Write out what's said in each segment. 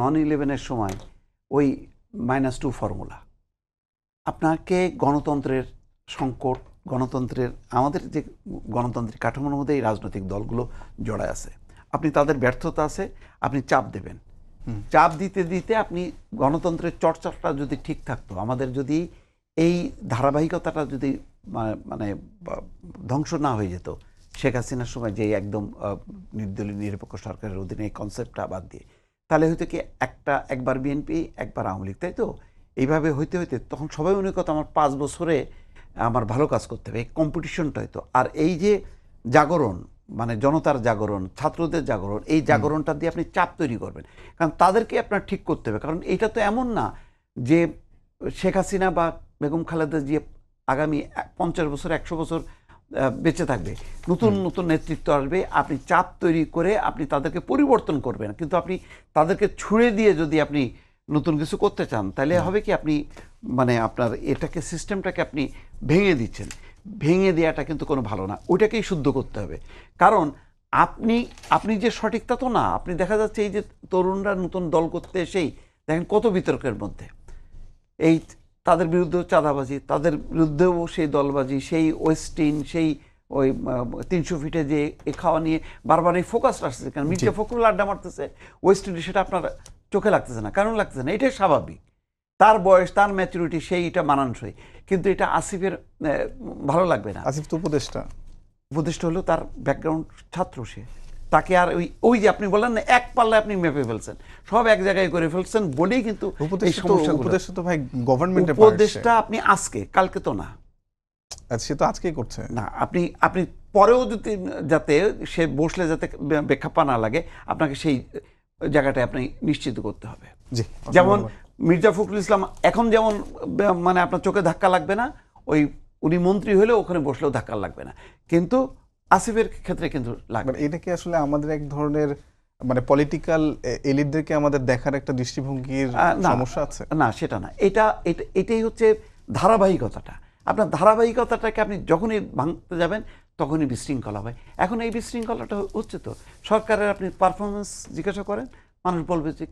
9/11-এর সময় ওই -2 ফর্মুলা আপনাকে গণতন্ত্রের সংকট, গণতন্ত্রের আমাদের যে গণতান্ত্রিক কাঠামোর মধ্যে এই রাজনৈতিক দলগুলো জড়ায় আছে। আপনি তাদের ব্যর্থতা আছে, আপনি চাপ দেবেন। চাপ দিতে দিতে আপনি গণতন্ত্রের চর্চাটা যদি ঠিক থাকতো, আমাদের যদি এই ধারাবাহিকতাটা যদি মানে ধ্বংস না হয়ে যেত, শেখ হাসিনার সময় যে একদম নির্দলীয় নিরপেক্ষ সরকারের অধীনে এই কনসেপ্টটা বাদ দিয়ে, তাহলে হয়তো কি একবার বিএনপি একবার আওয়ামী লীগ, তাই তো? এইভাবে হইতে হইতে তখন সবাই মনে করতো আমার 5 বছরে আমার ভালো কাজ করতে হবে, এই কম্পিটিশনটা হয়তো। আর এই যে জাগরণ, মানে জনতার জাগরণ, ছাত্রদের জাগরণ, এই জাগরণটা দিয়ে আপনি চাপ তৈরি করবেন, কারণ তাদেরকে আপনার ঠিক করতে হবে। কারণ এটা তো এমন না যে শেখ হাসিনা বা বেগম খালেদা জিয়া আগামী 50 বছর 100 বছর বেঁচে থাকবে, নতুন নতুন নেতৃত্ব আসবে, আপনি চাপ তৈরি করে আপনি তাদেরকে পরিবর্তন করবেন। কিন্তু আপনি তাদেরকে ছুঁড়ে দিয়ে যদি আপনি নতুন কিছু করতে চান, তাহলে হবে কি আপনি মানে আপনার এটাকে সিস্টেমটাকে আপনি ভেঙে দিচ্ছেন। ভেঙে দেওয়াটা কিন্তু কোনো ভালো না, ওইটাকেই শুদ্ধ করতে হবে। কারণ আপনি যে সঠিক তা তো না। আপনি দেখা যাচ্ছে এই যে তরুণরা নতুন দল করতে এসেই দেখেন কত বিতর্কের মধ্যে, এই তাদের বিরুদ্ধেও চাঁদাবাজি, তাদের বিরুদ্ধেও সেই দলবাজি, সেই ওয়েস্টিন, সেই ওই 300 ফিটে যে এ খাওয়া নিয়ে বারবার এই ফোকাস আসছে। কারণ মির্জা ফখরুল আড্ডা মারতেছে ওয়েস্টিনে, সেটা আপনার চোখে লাগতেছে না, কারণ লাগতেছে না, এটাই স্বাভাবিক। তার বয়স, তার ম্যাচুরিটি, সেই এটা মানানসই। কিন্তু এটা আসিফের ভালো লাগবে না। আসিফ তো উপদেষ্টা হলো, তার ব্যাকগ্রাউন্ড ছাত্র, সে তাকে আর ওই যে আপনি বললেন না, এক পাল্লায় আপনি মেপে ফেলছেন, সব এক জায়গায় করে ফেলছেন বলেই কিন্তু এই সমস্যাগুলো। উপদেষ্টা তো ভাই গভর্নমেন্টের উপদেষ্টা আপনি আজকে, কালকে তো না। আচ্ছা, সে তো আজকেই করছে না, আপনি পরেও যদি, যাতে সে বসলে যাতে বেখাপ্পা না লাগে, আপনাকে সেই জায়গাটায় আপনি নিশ্চিত করতে হবে। যেমন মির্জা ফখরুল ইসলাম এখন যেমন মানে আপনার চোখে ধাক্কা লাগবে না, ওই উনি মন্ত্রী হলেও ওখানে বসলেও ধাক্কা লাগবে না, কিন্তু আসিফের ক্ষেত্রে কিন্তু লাগবে। এটা কি আসলে আমাদের এক ধরনের মানে পলিটিক্যাল এলিটদেরকে আমাদের দেখার একটা দৃষ্টিভঙ্গির সমস্যা আছে? না, সেটা না। এটাই হচ্ছে ধারাবাহিকতাটা। আপনার ধারাবাহিকতাটাকে আপনি যখনই ভাঙতে যাবেন তখনই বিশৃঙ্খলা হয়। এখন এই বিশৃঙ্খলাটা হচ্ছে তো, সরকারের আপনি পারফরমেন্স জিজ্ঞাসা করেন, মানুষ বলবে যে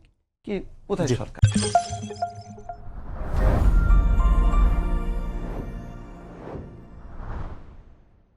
কি, কোথায় সরকার?